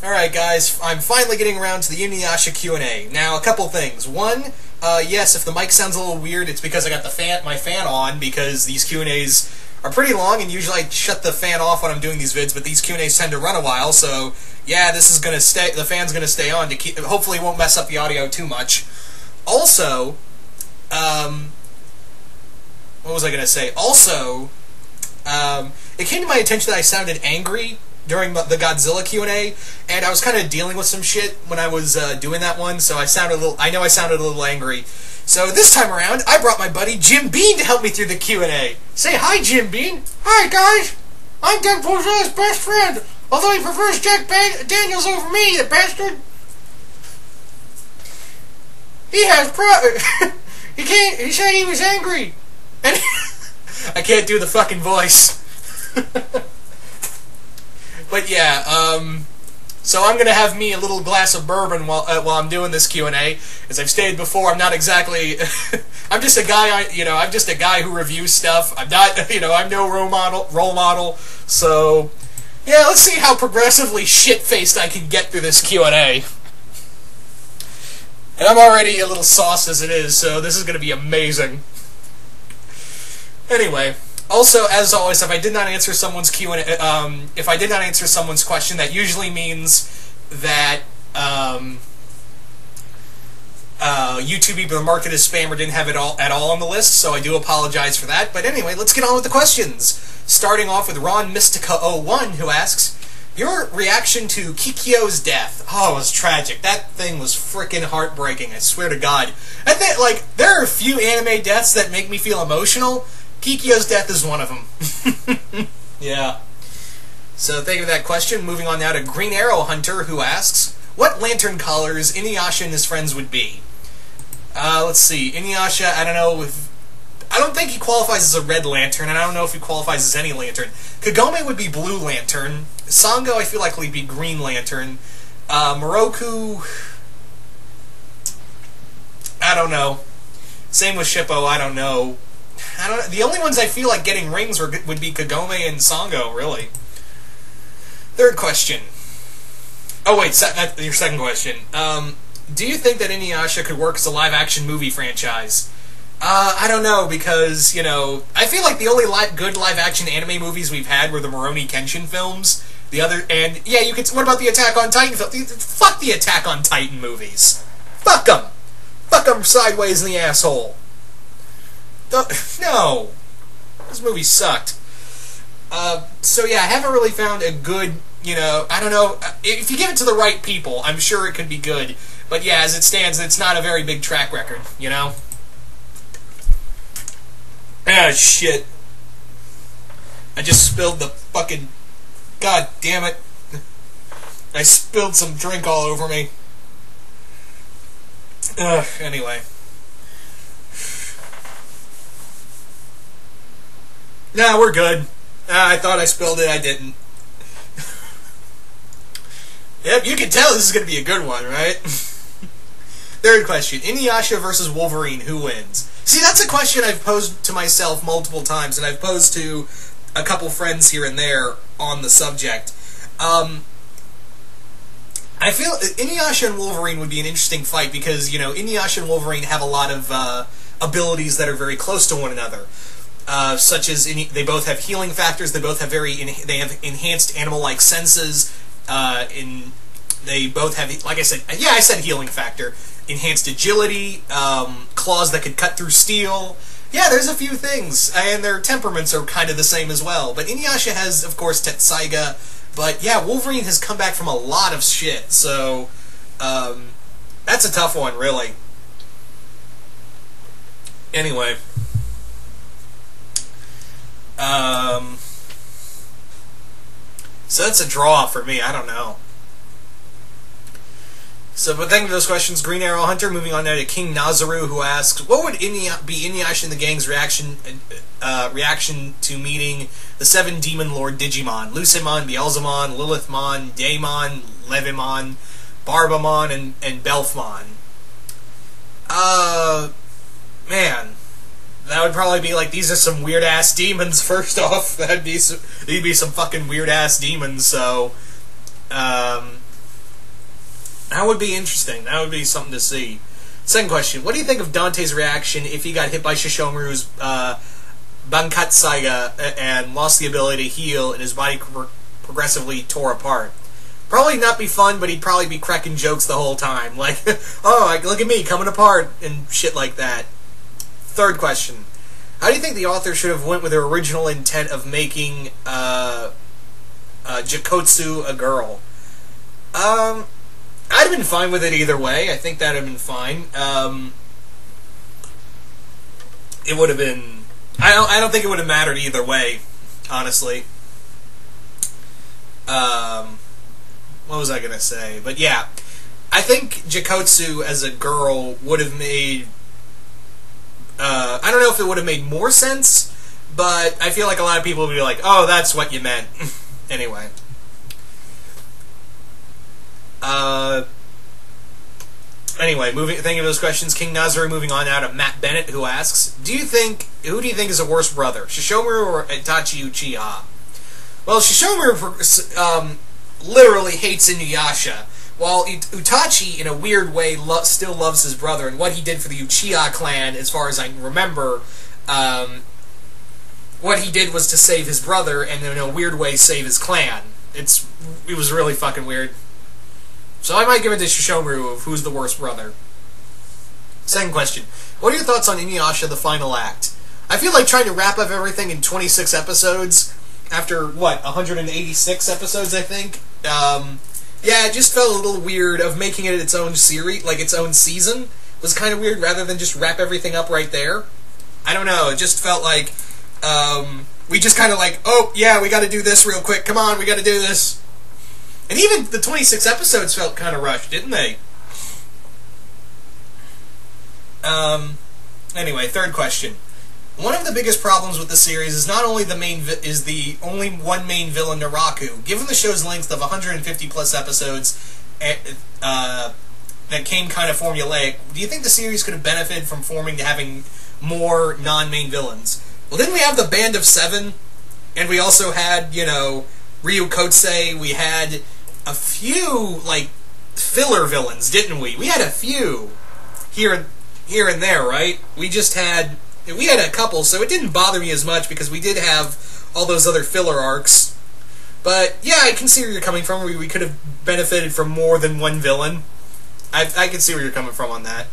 Alright guys, I'm finally getting around to the Inuyasha Q&A. Now, a couple things. One, yes, if the mic sounds a little weird, it's because I got my fan on, because these Q&As are pretty long, and usually I shut the fan off when I'm doing these vids, but these Q&As tend to run a while, so yeah, this is gonna stay, the fan's gonna stay on to keep, hopefully it won't mess up the audio too much. Also, what was I gonna say? Also, it came to my attention that I sounded angry during the Godzilla Q&A, and I was kind of dealing with some shit when I was doing that one, so I know I sounded a little angry. So this time around, I brought my buddy Jim Bean to help me through the Q&A. Say hi, Jim Bean. Hi, guys. I'm Deadpool's best friend, although he prefers Jack Daniels over me, the bastard. He has he said he was angry. And I can't do the fucking voice. But yeah, so I'm gonna have me a little glass of bourbon while I'm doing this Q&A. As I've stated before, I'm not exactly, I'm just a guy, I'm just a guy who reviews stuff. I'm not, I'm no role model. So yeah, let's see how progressively shit-faced I can get through this Q&A. And I'm already a little sauced as it is, so this is gonna be amazing. Anyway. Also, as always, if I did not answer someone's Q&A, if I did not answer someone's question, that usually means that YouTube either marked it as spam or didn't have it at all on the list. So I do apologize for that. But anyway, let's get on with the questions. Starting off with Ron Mystica01, who asks, "Your reaction to Kikyo's death?" Oh, it was tragic. That thing was frickin' heartbreaking. I swear to God. I think, like, there are a few anime deaths that make me feel emotional. Kikyo's death is one of them. Yeah. So thank you for that question. Moving on now to Green Arrow Hunter, who asks, "What lantern colors Inuyasha and his friends would be?" Let's see. Inuyasha, I don't think he qualifies as a red lantern, and I don't know if he qualifies as any lantern. Kagome would be blue lantern. Sango, I feel like, would be green lantern. Moroku, I don't know. Same with Shippo, I don't know. The only ones I feel like getting rings would be Kagome and Sango, really. Third question. Oh wait, that's your second question. Do you think that Inuyasha could work as a live-action movie franchise? I don't know, because, I feel like the only good live-action anime movies we've had were the Rurouni Kenshin films. And yeah, what about the Attack on Titan film? Fuck the Attack on Titan movies. Fuck them. Fuck them sideways in the asshole. No! This movie sucked. So yeah, I haven't really found a good, I don't know, if you give it to the right people, I'm sure it could be good. But yeah, as it stands, it's not a very big track record, Ah, shit. I just spilled the fucking... God damn it. I spilled some drink all over me. Ugh, anyway. Nah, we're good. I thought I spilled it, I didn't. Yep, you can tell this is going to be a good one, right? Third question. Inuyasha versus Wolverine, who wins? See, that's a question I've posed to myself multiple times, and I've posed to a couple friends here and there on the subject. I feel Inuyasha and Wolverine would be an interesting fight because, Inuyasha and Wolverine have a lot of abilities that are very close to one another. Such as they both have healing factors. They both have they have enhanced animal-like senses. They both have, like I said, yeah, I said healing factor, enhanced agility, claws that could cut through steel. Yeah, there's a few things, and their temperaments are kind of the same as well. But Inuyasha has, of course, Tetsaiga. But yeah, Wolverine has come back from a lot of shit. So that's a tough one, really. Anyway. So that's a draw for me, I don't know. So, but thank you for those questions, Green Arrow Hunter. Moving on now to King Nazaru, who asks, what would be Inuyasha and the gang's reaction to meeting the 7 Demon Lord Digimon? Lucemon, Beelzemon, Lilithmon, Daemon, Levimon, Barbamon, and Belfmon. Man. That would probably be like, these are some weird-ass demons, first off. They'd be some fucking weird-ass demons, so... That would be interesting. That would be something to see. Second question. What do you think of Dante's reaction if he got hit by Shishomaru's Bankatsaiga and lost the ability to heal and his body progressively tore apart? Probably not be fun, but he'd probably be cracking jokes the whole time. Like, oh, look at me, coming apart, and shit like that. Third question. How do you think the author should have went with their original intent of making Jakotsu a girl? I'd have been fine with it either way. I think that'd have been fine. It would have been... I don't think it would have mattered either way, honestly. What was I gonna say? But yeah, I think Jakotsu as a girl would have made... I don't know if it would have made more sense, but I feel like a lot of people would be like, oh, that's what you meant. Anyway. Anyway, thinking of those questions, King Nazari moving on now to Matt Bennett, who asks, who do you think is a worse brother, Shishomaru or Itachi Uchiha? Well, Shishomaru literally hates Inuyasha, while Itachi, in a weird way, still loves his brother, and what he did for the Uchiha clan, as far as I can remember, what he did was to save his brother, and in a weird way, save his clan. It was really fucking weird. So I might give it to Shishomaru of who's the worst brother. Second question. What are your thoughts on Inuyasha, the final act? I feel like trying to wrap up everything in 26 episodes, after, what, 186 episodes, I think? Yeah, it just felt a little weird of making it its own series, like its own season. It was kind of weird, rather than just wrap everything up right there. I don't know, it just felt like, we just kind of like, oh, yeah, we gotta do this real quick, come on, we gotta do this. And even the 26 episodes felt kind of rushed, didn't they? Anyway, third question. One of the biggest problems with the series is not only the only one main villain, Naraku. Given the show's length of 150 plus episodes that came kind of formulaic, do you think the series could have benefited from having more non-main villains? Well, didn't we have the Band of Seven? And we also had, you know, Ryu Kotse. We had a few, like, filler villains, didn't we? We had a few here and there, right? We had a couple, so it didn't bother me as much because we did have all those other filler arcs. But, yeah, I can see where you're coming from. We could have benefited from more than one villain. I can see where you're coming from on that.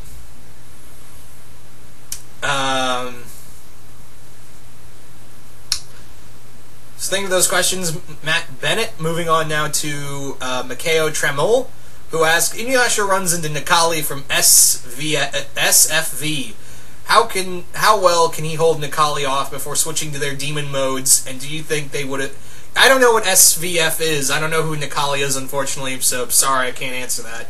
So thinking of those questions, Matt Bennett. Moving on now to Makeo Tremol, who asks, Inuyasha runs into Nikali from SFV. How well can he hold Nikali off before switching to their demon modes, and do you think they would have... I don't know what SVF is. I don't know who Nikali is, unfortunately, so sorry, I can't answer that.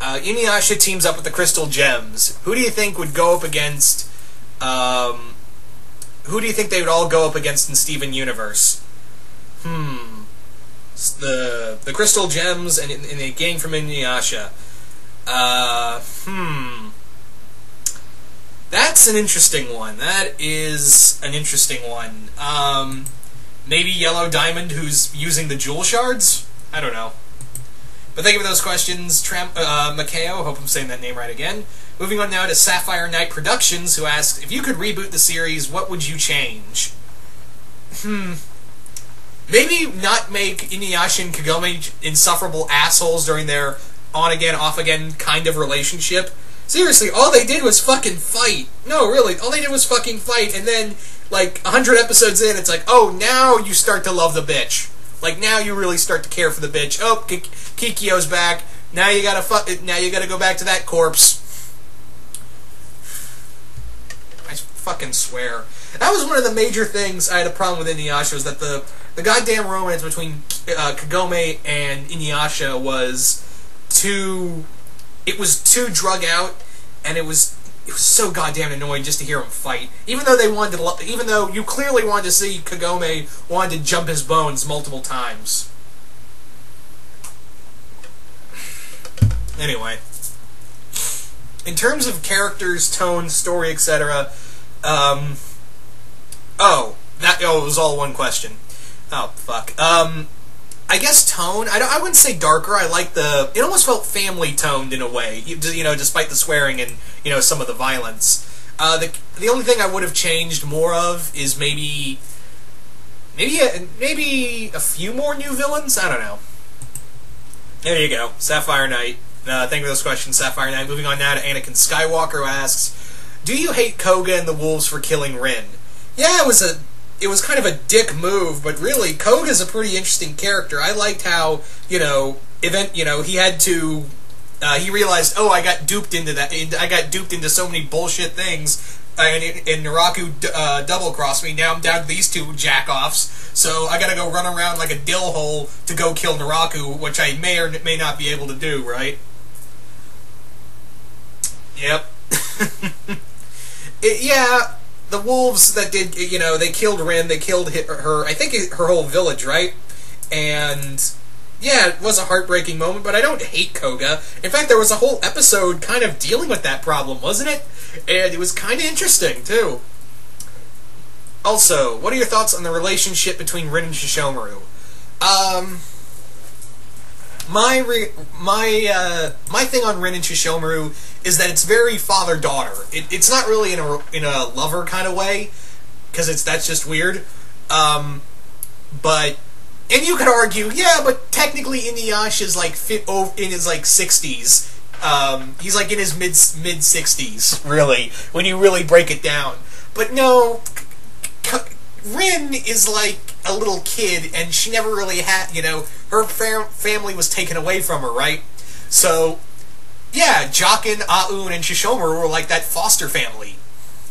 Inuyasha teams up with the Crystal Gems. Who do you think would go up against... who do you think they would all go up against in Steven Universe? The Crystal Gems and a gang from Inuyasha. That's an interesting one. That is an interesting one. Maybe Yellow Diamond, who's using the Jewel Shards? I don't know. But thank you for those questions, Makeo. Hope I'm saying that name right again. Moving on now to Sapphire Knight Productions, who asks, if you could reboot the series, what would you change? Maybe not make Inuyasha and Kagome insufferable assholes during their on-again, off-again kind of relationship. Seriously, all they did was fucking fight. No, really, all they did was fucking fight, and then, like, 100 episodes in, it's like, oh, now you start to love the bitch. Like, now you really start to care for the bitch. Oh, Kikyo's back. Now you gotta go back to that corpse. I fucking swear. That was one of the major things I had a problem with Inuyasha, was that the goddamn romance between Kagome and Inuyasha was too drug out, and it was so goddamn annoying just to hear them fight. Even though even though you clearly wanted to see Kagome wanted to jump his bones multiple times. Anyway, in terms of characters, tone, story, etc. It was all one question. Oh fuck. I guess tone. I wouldn't say darker. I like the. It almost felt family toned in a way. You know, despite the swearing and some of the violence. The only thing I would have changed more of is maybe a few more new villains. I don't know. There you go, Sapphire Knight. Thank you for those questions, Sapphire Knight. Moving on now to Anakin Skywalker, who asks, "Do you hate Koga and the wolves for killing Rin?" Yeah, it was kind of a dick move, but really, Koga's a pretty interesting character. I liked how he had to. He realized, oh, I got duped into that. I got duped into so many bullshit things, and Naraku double-crossed me. Now I'm down to these two jack-offs, so I gotta go run around like a dill hole to go kill Naraku, which I may or may not be able to do, right? Yep. Yeah, the wolves that did, they killed Rin, they killed her, I think her whole village, right? And yeah, it was a heartbreaking moment, but I don't hate Koga. In fact, there was a whole episode kind of dealing with that problem, wasn't it? And it was kind of interesting, too. Also, what are your thoughts on the relationship between Rin and Shishomaru? My thing on Rin and Shishomaru is that it's very father-daughter. It's not really in a lover kind of way, because that's just weird. But. And you could argue, yeah, but technically Inuyasha's like in his like 60s. He's like in his mid 60s, really, when you really break it down. But no, Rin is like a little kid, and she never really had, her family was taken away from her, right? So, yeah, Jakin, Aun, and Shishomaru were like that foster family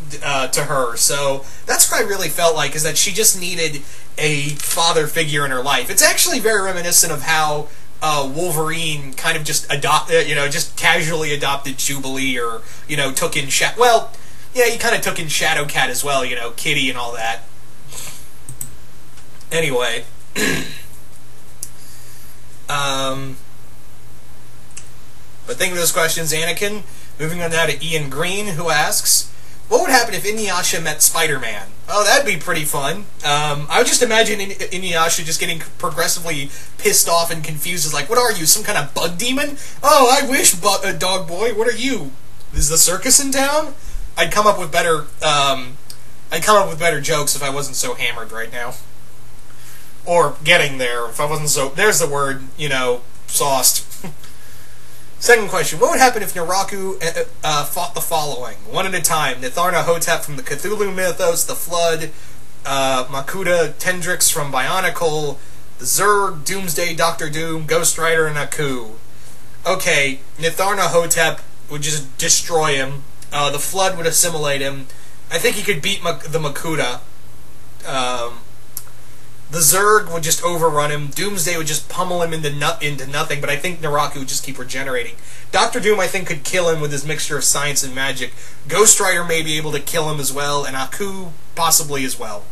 to her. So that's what I really felt like, is that she just needed a father figure in her life. It's actually very reminiscent of how Wolverine kind of just just casually adopted Jubilee, or took in well, yeah, he kind of took in Shadowcat as well, Kitty and all that. Anyway, but thank you for those questions, Anakin. Moving on now to Ian Green, who asks, what would happen if Inuyasha met Spider-Man? Oh, that'd be pretty fun. I would just imagine Inuyasha just getting progressively pissed off and confused. Is like, what are you, some kind of bug demon? Oh, I wish, dog boy. What are you? Is the circus in town? I'd come up with better. I'd come up with better jokes if I wasn't so hammered right now, or getting there. If I wasn't so. There's the word. Sauced. Second question, what would happen if Naraku fought the following? One at a time. Nitharna Hotep from the Cthulhu mythos, the Flood, Makuta Tendrix from Bionicle, the Zerg, Doomsday, Doctor Doom, Ghost Rider, and Aku. Okay, Nitharna Hotep would just destroy him. The Flood would assimilate him. I think he could beat the Makuta. The Zerg would just overrun him. Doomsday would just pummel him into nothing, but I think Naraku would just keep regenerating. Doctor Doom, I think, could kill him with his mixture of science and magic. Ghost Rider may be able to kill him as well, and Aku possibly as well.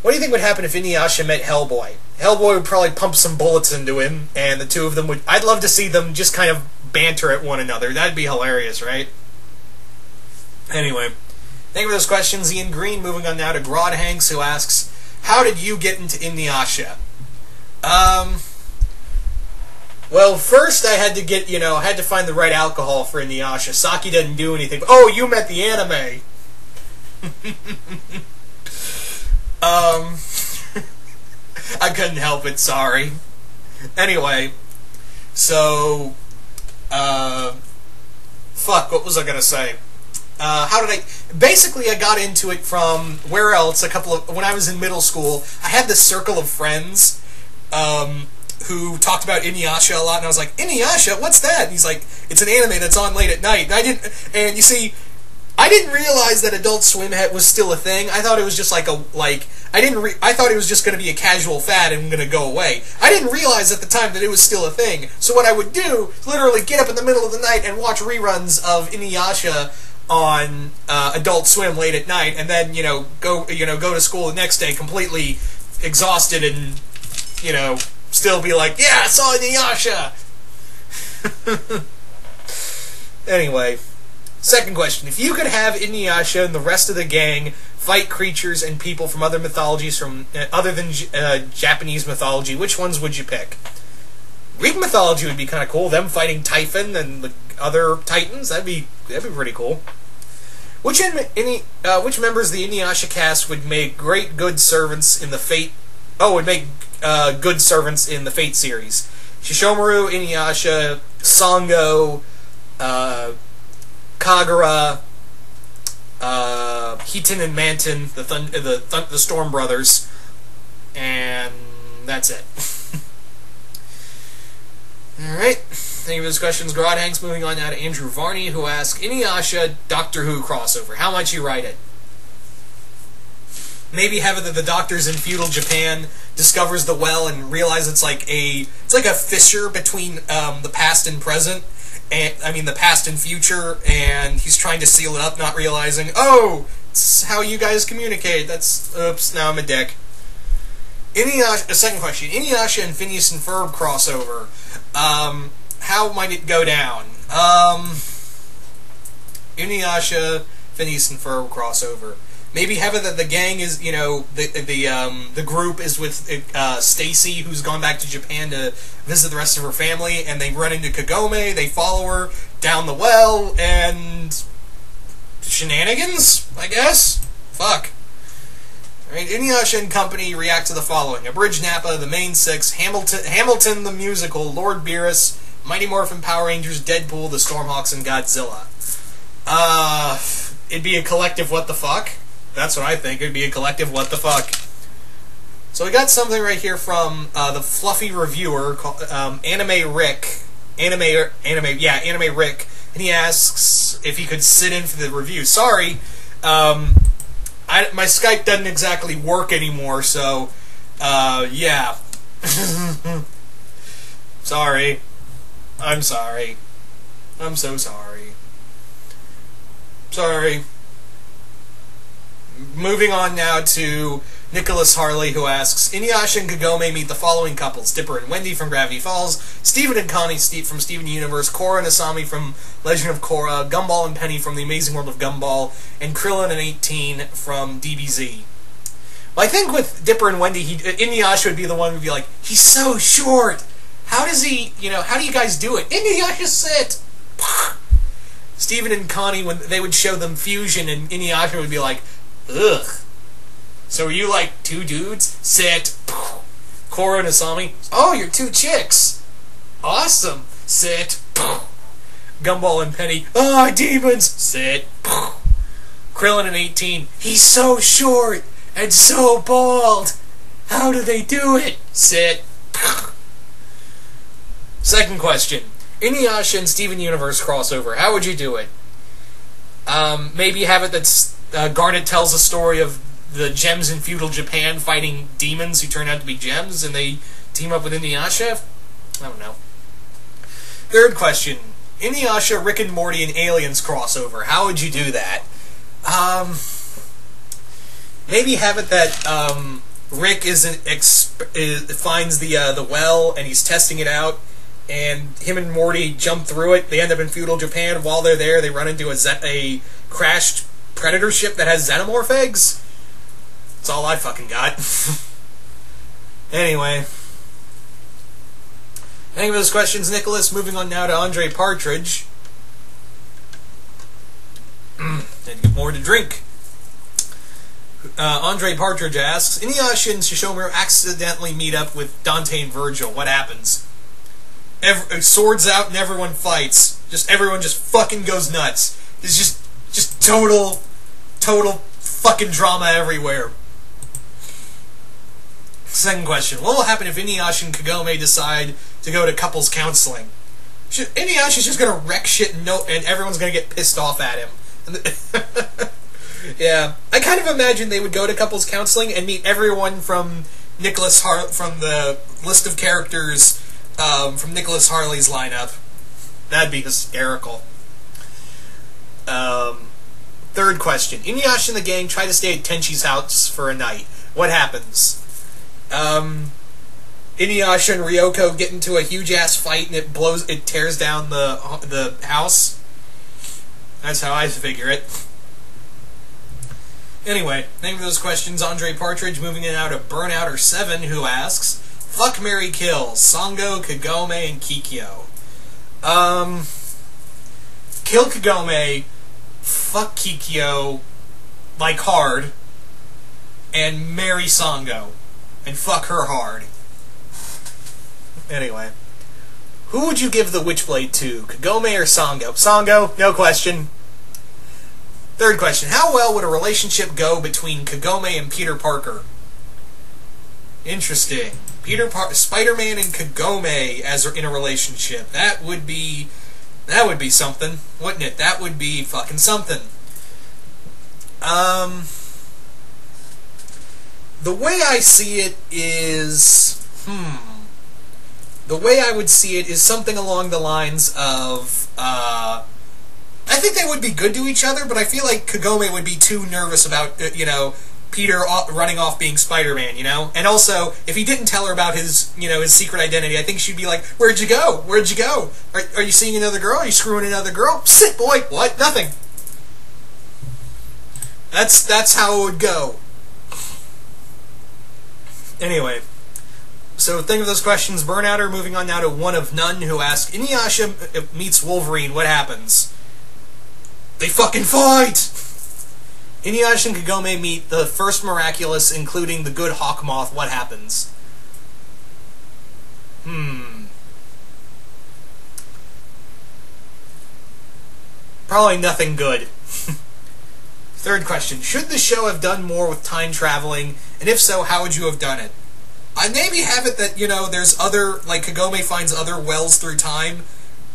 What do you think would happen if Inuyasha met Hellboy? Hellboy would probably pump some bullets into him, and the two of them would... I'd love to see them just kind of banter at one another. That'd be hilarious, right? Anyway, thank you for those questions, Ian Green. Moving on now to Grod Hanks, who asks, how did you get into Inuyasha? Well, first I had to get, I had to find the right alcohol for Inuyasha. Sake doesn't do anything. Oh, you met the anime. I couldn't help it, sorry. Anyway, so, fuck, what was I gonna say? Basically I got into it from, where else, when I was in middle school, I had this circle of friends, who talked about Inuyasha a lot, and I was like, Inuyasha, what's that? And he's like, it's an anime that's on late at night, and you see, I didn't realize that Adult Swim was still a thing. I thought it was just I thought it was just going to be a casual fad and going to go away. I didn't realize at the time that it was still a thing. So what I would do is literally get up in the middle of the night and watch reruns of Inuyasha on Adult Swim late at night, and then go to school the next day completely exhausted, and still be like, yeah, I saw Inuyasha. Anyway, Second question. If you could have Inuyasha and the rest of the gang fight creatures and people from other mythologies from other than Japanese mythology, which ones would you pick? Greek mythology would be kind of cool. Them fighting Typhon and the other titans. That'd be pretty cool. Which members of the Inuyasha cast would make good servants in the Fate? Oh, would make good servants in the Fate series. Shishomaru, Inuyasha, Sango, Kagura, Hitan and Manton, the Storm Brothers, and that's it. Alright, thank you for those questions, Grod Hanks. Moving on now to Andrew Varney, who asks, Inuyasha Doctor Who crossover, how might you write it? Maybe have it that the doctor's in feudal Japan, discovers the well, and realizes it's like a fissure between the past and present, and the past and future, and he's trying to seal it up, not realizing, oh, it's how you guys communicate. Oops, now I'm a dick. Second question, Inuyasha and Phineas and Ferb crossover. How might it go down? Inuyasha, Phineas and Ferb crossover. Maybe have it that the gang is, the group is with Stacy, who's gone back to Japan to visit the rest of her family, and they run into Kagome, they follow her down the well, and shenanigans, I guess? Fuck. Alright, Inuyasha and company react to the following. Abridged Nappa, The Main Six, Hamilton the Musical, Lord Beerus, Mighty Morphin Power Rangers, Deadpool, the Stormhawks, and Godzilla. It'd be a collective what the fuck. That's what I think. It'd be a collective what the fuck. So we got something right here from the fluffy reviewer called Anime Rick, and he asks if he could sit in for the review. Sorry, my Skype doesn't exactly work anymore, so yeah. Sorry. I'm sorry. I'm so sorry. Sorry. Moving on now to Nicholas Harley, who asks, Inuyasha and Kagome meet the following couples: Dipper and Wendy from Gravity Falls, Steven and Connie from Steven Universe, Korra and Asami from Legend of Korra, Gumball and Penny from The Amazing World of Gumball, and Krillin and 18 from DBZ. Well, I think with Dipper and Wendy, Inuyasha would be the one who would be like, he's so short! How does he, how do you guys do it? Inuyasha, sit! Steven and Connie, when they would show them fusion, and Inuyasha would be like, ugh. So are you like two dudes? Sit. Korra and Asami. Oh, you're two chicks. Awesome. Sit. Gumball and Penny. Ah, demons. Sit. Krillin and 18. He's so short and so bald. How do they do it? Sit. Second question. Inuyasha and Steven Universe crossover. How would you do it? Maybe have it that's Garnet tells a story of the gems in feudal Japan fighting demons who turn out to be gems, and they team up with Inuyasha? I don't know. Third question. Inuyasha, Rick and Morty, and Aliens crossover. How would you do that? Maybe have it that Rick finds the well, and he's testing it out, and him and Morty jump through it. They end up in feudal Japan. While they're there, they run into a crashed predator ship that has xenomorph eggs. That's all I fucking got. Anyway. Thank you for those questions, Nicholas. Moving on now to Andre Partridge. Need to get more to drink. Andre Partridge asks, Inuyasha and Shishomaru accidentally meet up with Dante and Virgil. What happens? Swords out and everyone fights. Everyone just fucking goes nuts. It's just total fucking drama everywhere. Second question. What will happen if Inuyasha and Kagome decide to go to couples counseling? Inuyasha's just gonna wreck shit and everyone's gonna get pissed off at him. Yeah. I kind of imagine they would go to couples counseling and meet everyone from from the list of characters from Nicholas Harley's lineup. That'd be hysterical. Third question. Inuyasha and the gang try to stay at Tenchi's house for a night. What happens? Inuyasha and Ryoko get into a huge-ass fight and it tears down the house. That's how I figure it. Anyway, thank you for those questions. Andre Partridge, moving in out of Burnout or 7, who asks, fuck, marry, kill, Sango, Kagome, and Kikyo. Kill Kagome, fuck Kikyo, like hard, and marry Sango, and fuck her hard. Anyway. Who would you give the Witchblade to, Kagome or Sango? Sango, no question. Third question, how well would a relationship go between Kagome and Peter Parker? Interesting. Spider-Man and Kagome as in a relationship. That would be something, wouldn't it? That would be fucking something. The way I see it is, the way I would see it is something along the lines of, I think they would be good to each other, but I feel like Kagome would be too nervous about, Peter running off being Spider-Man, And also, if he didn't tell her about his, his secret identity, I think she'd be like, where'd you go? Where'd you go? Are you seeing another girl? Are you screwing another girl? Sit, boy! What? Nothing. That's how it would go. Anyway. So think of those questions. Burnouter, moving on now to One of None, who asks, Inuyasha meets Wolverine, what happens? They fucking fight! Inuyasha and Kagome meet the first miraculous, including the good Hawkmoth, what happens? Probably nothing good. Third question, should the show have done more with time traveling, and if so, how would you have done it? I maybe have it that, there's other, like, Kagome finds other wells through time,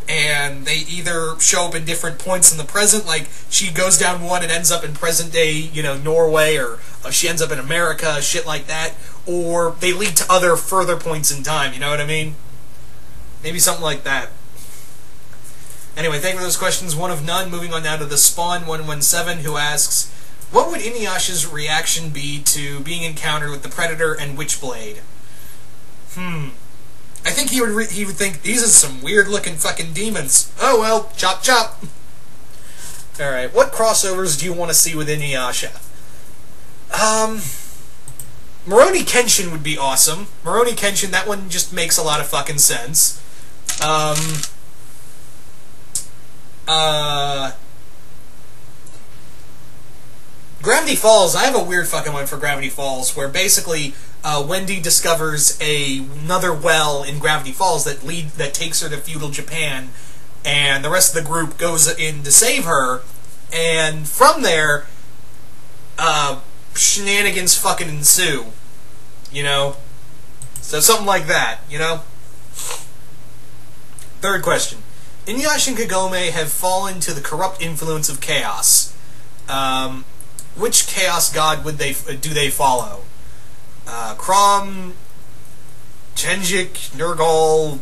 and they either show up in different points in the present, like, she goes down one and ends up in present-day, Norway, or she ends up in America, shit like that, or they lead to other further points in time, you know what I mean? Maybe something like that. Anyway, thank you for those questions. One of None, moving on now to the Spawn117, who asks, what would Inuyasha's reaction be to being encountered with the Predator and Witchblade? I think he would think, these are some weird-looking fucking demons. Oh well, chop chop. Alright, what crossovers do you want to see with Inuyasha? Moroni Kenshin would be awesome. Moroni Kenshin, that one just makes a lot of fucking sense. Gravity Falls, I have a weird fucking one for Gravity Falls, where basically Wendy discovers another well in Gravity Falls that takes her to feudal Japan, and the rest of the group goes in to save her, and from there, shenanigans fucking ensue, So something like that, Third question. Inuyasha and Kagome have fallen to the corrupt influence of chaos. Which chaos god do they follow? Krom, Chenjik, Nurgle,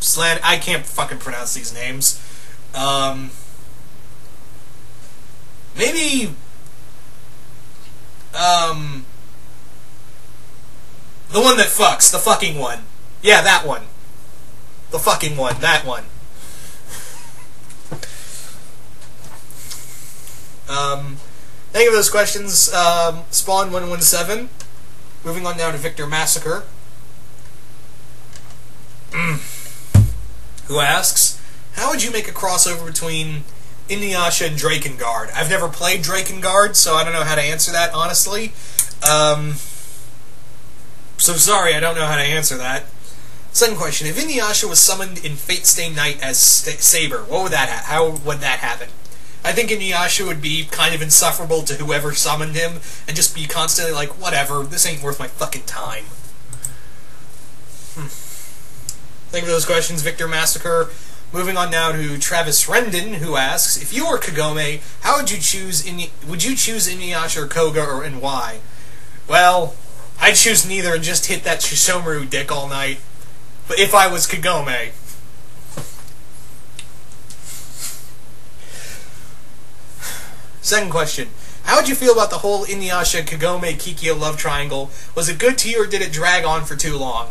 Slan... I can't fucking pronounce these names. Maybe... the one that fucks. The fucking one. Yeah, that one. The fucking one. That one. Thank you for those questions. Spawn117. Moving on now to Victor Massacre. Who asks, how would you make a crossover between Inuyasha and Drakengard? I've never played Drakengard, so I don't know how to answer that, honestly. So sorry, I don't know how to answer that. Second question, if Inuyasha was summoned in Fate Stay Night as Saber, what would how would that happen? I think Inuyasha would be kind of insufferable to whoever summoned him, and just be constantly like, whatever, this ain't worth my fucking time. Thank you for those questions, Victor Massacre. Moving on now to Travis Rendon, who asks, if you were Kagome, how would you choose would you choose Inuyasha or Koga, and why? Well, I'd choose neither and just hit that Shishomaru dick all night. But if I was Kagome... Second question. How would you feel about the whole Inuyasha, Kagome, Kikyo love triangle? Was it good to you, or did it drag on for too long?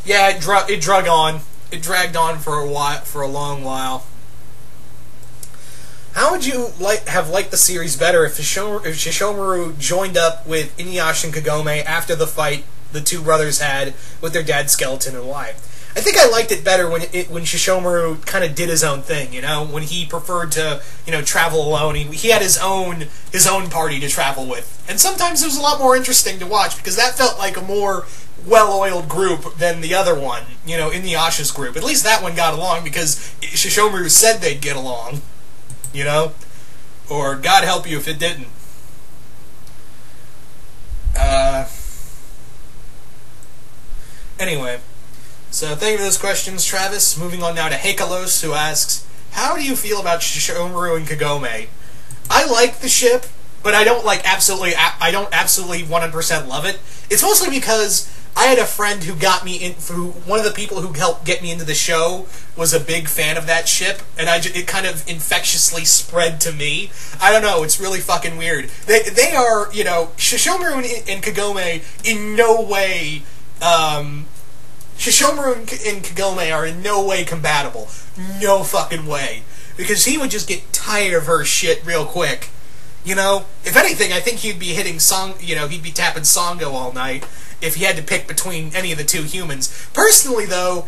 Yeah, it drug on. It dragged on for a long while. How would you have liked the series better if Shishomaru joined up with Inuyasha and Kagome after the fight the two brothers had with their dad Skeleton, and why? I think I liked it better when Shishomaru kind of did his own thing, when he preferred to, travel alone. He had his own party to travel with. And sometimes it was a lot more interesting to watch, because that felt like a more well-oiled group than the other one, Inuyasha's group. At least that one got along, because Shishomaru said they'd get along, Or God help you if it didn't. Anyway. So thank you for those questions, Travis. Moving on now to Heikalos, who asks, how do you feel about Shishomaru and Kagome? I like the ship, but I don't absolutely 100% love it. It's mostly because I had a friend who got me in, one of the people who helped get me into the show was a big fan of that ship, and it kind of infectiously spread to me. I don't know, it's really fucking weird. They are, Shishomaru and Kagome in no way, Shishomaru and Kagome are in no way compatible. No fucking way. Because he would just get tired of her shit real quick. If anything, I think he'd be hitting he'd be tapping Sango all night if he had to pick between any of the two humans. Personally, though,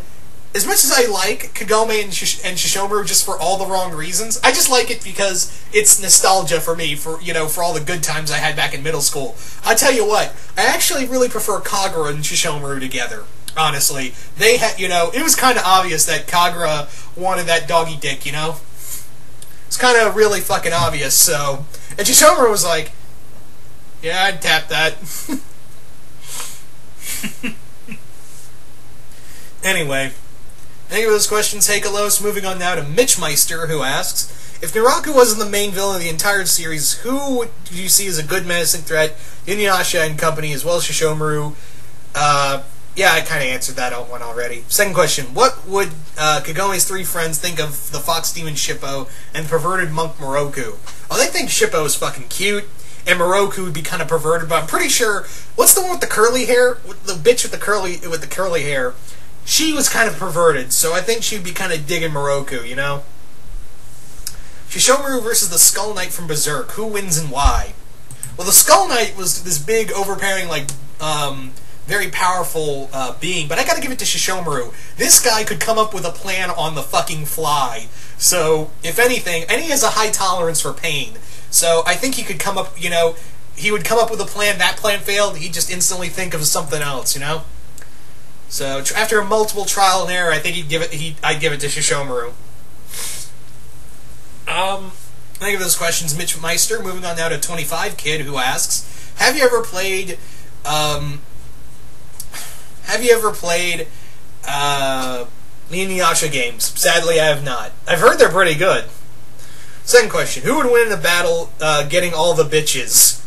as much as I like Kagome and Shishomaru just for all the wrong reasons, I just like it because it's nostalgia for me, for all the good times I had back in middle school. I tell you what, I actually really prefer Kagura and Shishomaru together. Honestly, they had, it was kind of obvious that Kagura wanted that doggy dick, It's kind of really fucking obvious, so... And Shishomaru was like, yeah, I'd tap that. Anyway, thank you for those questions, Heikalos. Moving on now to Mitchmeister, who asks, if Naraku wasn't the main villain of the entire series, who do you see as a good menacing threat? Inuyasha and company, as well as Shishomaru. Yeah, I kind of answered that one already. Second question. What would Kagome's three friends think of the fox demon Shippo and perverted monk Moroku? Oh, they think Shippo is fucking cute, and Moroku would be kind of perverted, but I'm pretty sure... What's the one with the curly hair? The bitch with the curly hair. She was kind of perverted, so I think she'd be kind of digging Moroku, Shishomaru versus the Skull Knight from Berserk. Who wins and why? Well, the Skull Knight was this big, overbearing, very powerful being, but I gotta give it to Shishomaru. This guy could come up with a plan on the fucking fly. So, if anything, and he has a high tolerance for pain. So, I think he could come up, he would come up with a plan, that plan failed, he'd just instantly think of something else, So, after a multiple trial and error, I think I'd give it to Shishomaru. Thank you for those questions, Mitch Meister. Moving on now to 25 Kid, who asks, have you ever played the Inuyasha games? Sadly, I have not. I've heard they're pretty good. Second question. Who would win in a battle getting all the bitches?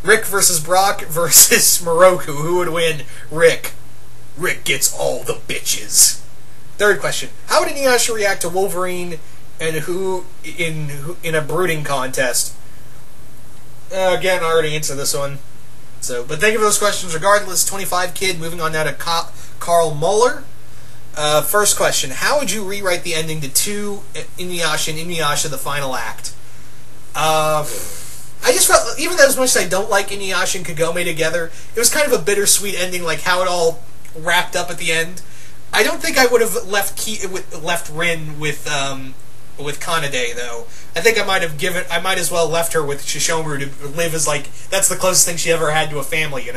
Rick versus Brock versus Moroku. Who would win? Rick. Rick gets all the bitches. Third question. How would Inuyasha react to Wolverine and who in a brooding contest? Again, I already answered this one. So, but thank you for those questions regardless. 25 Kid, moving on now to Carl Muller. First question. How would you rewrite the ending to 2 Inuyasha and Inuyasha the Final Act? I just felt, even though as much as I don't like Inuyasha and Kagome together, it was kind of a bittersweet ending, like how it all wrapped up at the end. I don't think I would have left Rin with Kanade, though. I think I might as well left her with Shishomaru to live as, that's the closest thing she ever had to a family,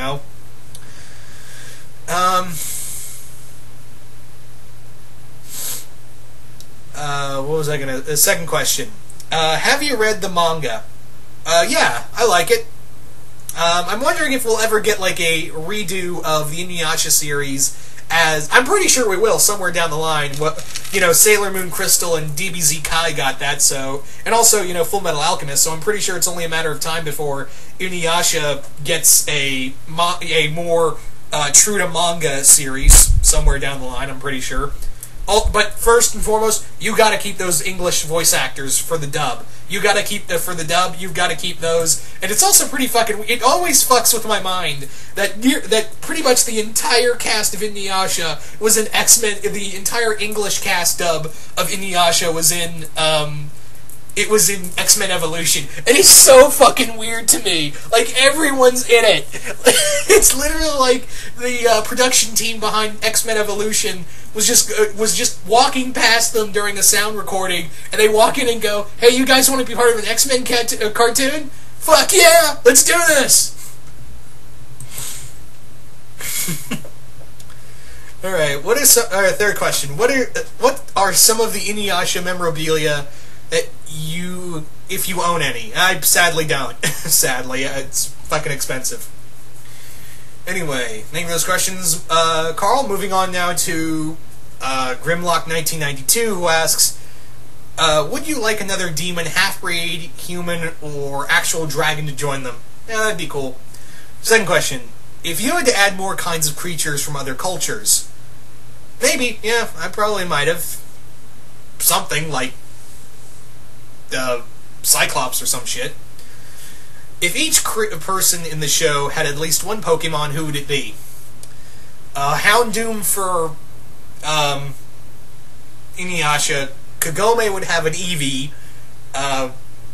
What was I gonna... second question. Have you read the manga? Yeah, I like it. I'm wondering if we'll ever get, a redo of the Inuyasha series, as I'm pretty sure we will somewhere down the line. Sailor Moon Crystal and DBZ Kai got that, so, and also Full Metal Alchemist. So I'm pretty sure it's only a matter of time before Inuyasha gets a more true to manga series somewhere down the line. I'm pretty sure. But first and foremost, you got to keep those English voice actors for the dub. You got to keep for the dub. You've got to keep those, and it's also pretty fucking. It always fucks with my mind that pretty much the entire cast of Inuyasha was in X-Men. The entire English cast dub of Inuyasha was in it was in X-Men Evolution, and it's so fucking weird to me. Like, everyone's in it. It's literally like the production team behind X-Men Evolution was just walking past them during a sound recording, and they walk in and go, "Hey, you guys want to be part of an X-Men cartoon? Fuck yeah, let's do this!" All right. Third question. What are some of the Inuyasha memorabilia that you, if you own any? I sadly don't. Sadly, it's fucking expensive. Anyway, thank you for those questions, Carl. Moving on now to Grimlock 1992, who asks, would you like another demon, half-breed, human, or actual dragon to join them? Yeah, that'd be cool. Second question. If you had to add more kinds of creatures from other cultures, maybe, yeah, I probably might have. Something like Cyclops or some shit. If each person in the show had at least one Pokemon, who would it be? Houndoom for Inuyasha. Kagome would have an Eevee.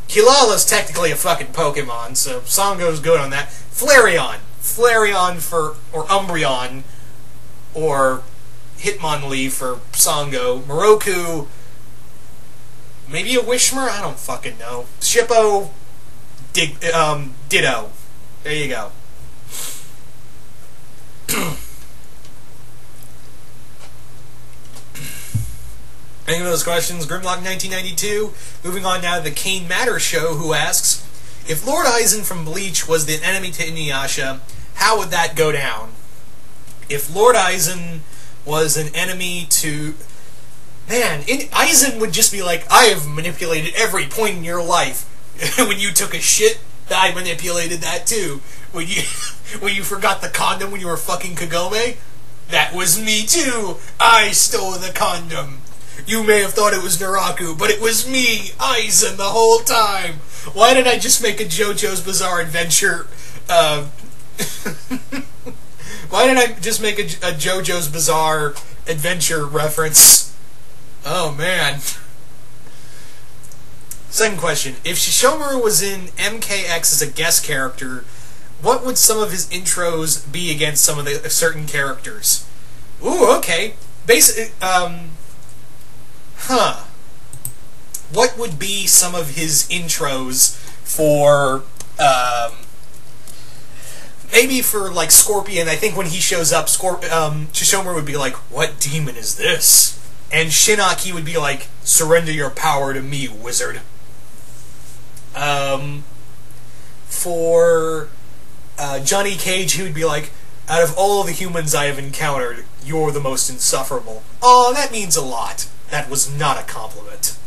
Kilala's technically a fucking Pokemon, so Sango's good on that. Flareon. Flareon or Umbreon, or Hitmonlee for Sango. Moroku, maybe a Wishmer? I don't fucking know. Shippo, Ditto. There you go. Any of those questions? Grimlock 1992. Moving on now to the Kane Matter Show, who asks, if Lord Aizen from Bleach was the enemy to Inuyasha, how would that go down? If Lord Aizen was an enemy to... Man, Aizen would just be like, I have manipulated every point in your life. When you took a shit, I manipulated that too. When you forgot the condom when you were fucking Kagome, that was me too. I stole the condom. You may have thought it was Naraku, but it was me, Aizen, the whole time. Why did I just make a JoJo's Bizarre Adventure, why did I just make a JoJo's Bizarre Adventure reference? Oh, man. Second question. If Shishomaru was in MKX as a guest character, what would some of his intros be against some of the certain characters? Ooh, okay. What would be some of his intros for, maybe for, like, Scorpion? I think when he shows up, Shishomaru would be like, what demon is this? And Shinnok, would be like, surrender your power to me, wizard. For Johnny Cage, he would be like, out of all the humans I have encountered, you're the most insufferable. Oh, that means a lot. That was not a compliment.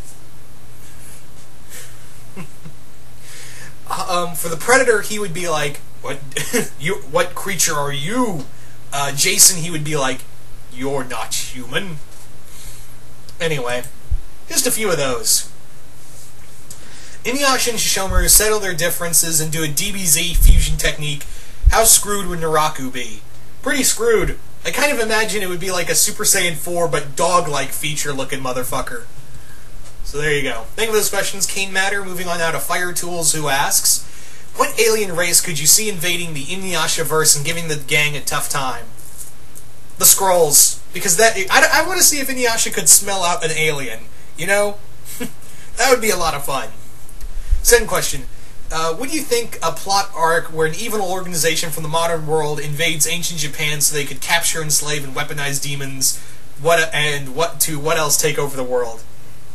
For the Predator, he would be like, what creature are you? Jason, he would be like, you're not human. Anyway, just a few of those. Inuyasha and Shishomaru settle their differences and do a DBZ fusion technique. How screwed would Naraku be? Pretty screwed. I kind of imagine it would be like a Super Saiyan 4 but dog-like feature-looking motherfucker. So there you go. Thank you for those questions, Kane Matter. Moving on now to Fire Tools, who asks, what alien race could you see invading the Inuyasha-verse and giving the gang a tough time? The Skrulls. Because I want to see if Inuyasha could smell out an alien. You know? That would be a lot of fun. Second question. What do you think a plot arc where an evil organization from the modern world invades ancient Japan so they could capture, enslave, and weaponize demons, what else take over the world?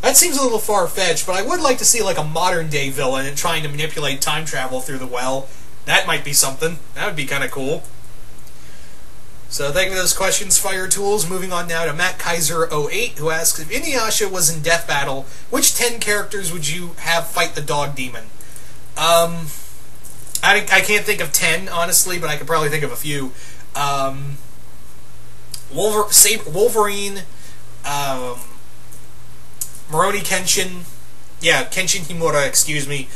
That seems a little far-fetched, but I would like to see like a modern-day villain and trying to manipulate time travel through the well. That might be something. That would be kind of cool. So thank you for those questions, Fire Tools. Moving on now to Matt Kaiser 08, who asks, if Inuyasha was in Death Battle, which 10 characters would you have fight the dog demon? I can't think of 10, honestly, but I could probably think of a few. Wolverine, Moroni Kenshin, Kenshin Himura, excuse me,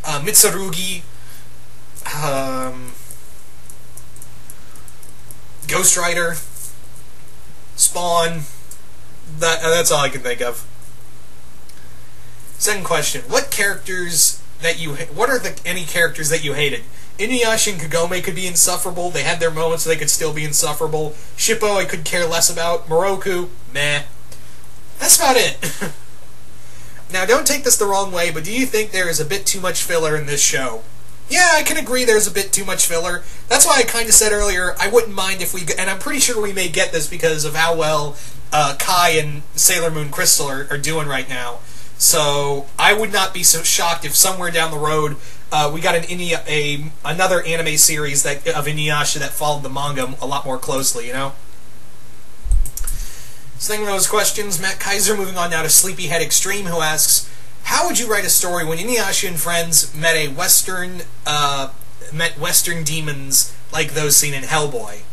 Mitsurugi, Ghost Rider, Spawn. That's all I can think of. Second question: what are any characters that you hated? Inuyasha and Kagome could be insufferable. They had their moments, so they could still be insufferable. Shippo, I could care less about. Moroku, meh. That's about it. Now, don't take this the wrong way, but do you think there is a bit too much filler in this show? Yeah, I can agree there's a bit too much filler. That's why I kind of said earlier, I wouldn't mind if and I'm pretty sure we may get this because of how well Kai and Sailor Moon Crystal are doing right now. So, I would not be so shocked if somewhere down the road we got another anime series of Inuyasha that followed the manga a lot more closely, you know? So thank you for those questions. Matt Kaiser, moving on now to Sleepyhead Extreme, who asks, how would you write a story when Inuyasha and friends met Western demons like those seen in Hellboy?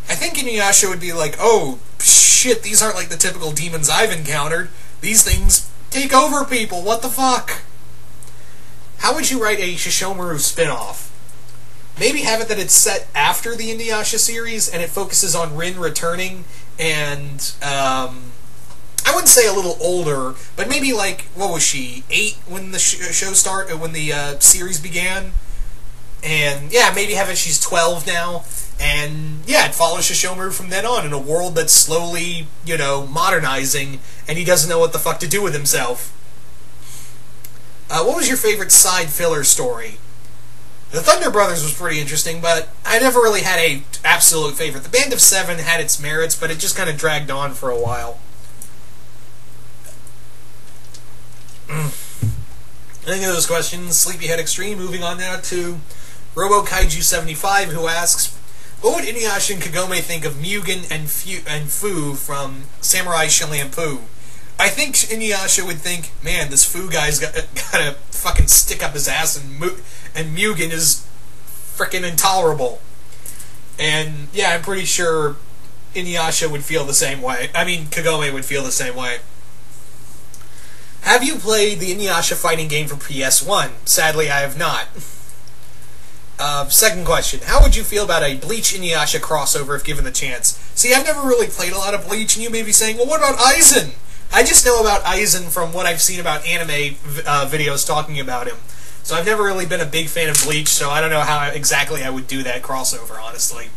I think Inuyasha would be like, oh, shit, these aren't like the typical demons I've encountered. These things take over people, what the fuck? How would you write a Shishomaru spin-off? Maybe have it that it's set after the Inuyasha series, and it focuses on Rin returning, and, I wouldn't say a little older, but maybe like, what was she, 8 when the when the series began? And, yeah, maybe have it she's 12 now, and, yeah, it follows Shishomaru from then on in a world that's slowly, you know, modernizing, and he doesn't know what the fuck to do with himself. What was your favorite side filler story? The Thunder Brothers was pretty interesting, but I never really had a absolute favorite. The Band of Seven had its merits, but it just kind of dragged on for a while. Any of those questions? Sleepyhead Extreme. Moving on now to RoboKaiju75, who asks, what would Inuyasha and Kagome think of Mugen and Fu from Samurai Champloo? I think Inuyasha would think, man, this Fu guy's got to fucking stick up his ass, and Mugen is frickin' intolerable. And, yeah, I'm pretty sure Inuyasha would feel the same way. I mean, Kagome would feel the same way. Have you played the Inuyasha fighting game for PS1? Sadly, I have not. Second question. How would you feel about a Bleach Inuyasha crossover if given the chance? See, I've never really played a lot of Bleach, and you may be saying, well, what about Aizen? I just know about Aizen from what I've seen about anime videos talking about him. So I've never really been a big fan of Bleach, so I don't know how exactly I would do that crossover, honestly.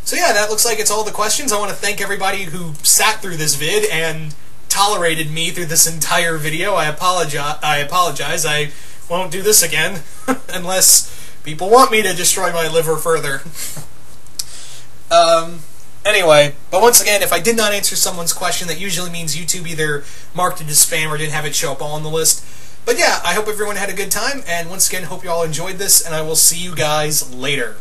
So yeah, that looks like it's all the questions. I want to thank everybody who sat through this vid and tolerated me through this entire video. I apologize. I won't do this again, unless people want me to destroy my liver further. Anyway, but once again, if I did not answer someone's question, that usually means YouTube either marked it as spam or didn't have it show up all on the list. But yeah, I hope everyone had a good time, and once again, hope you all enjoyed this, and I will see you guys later.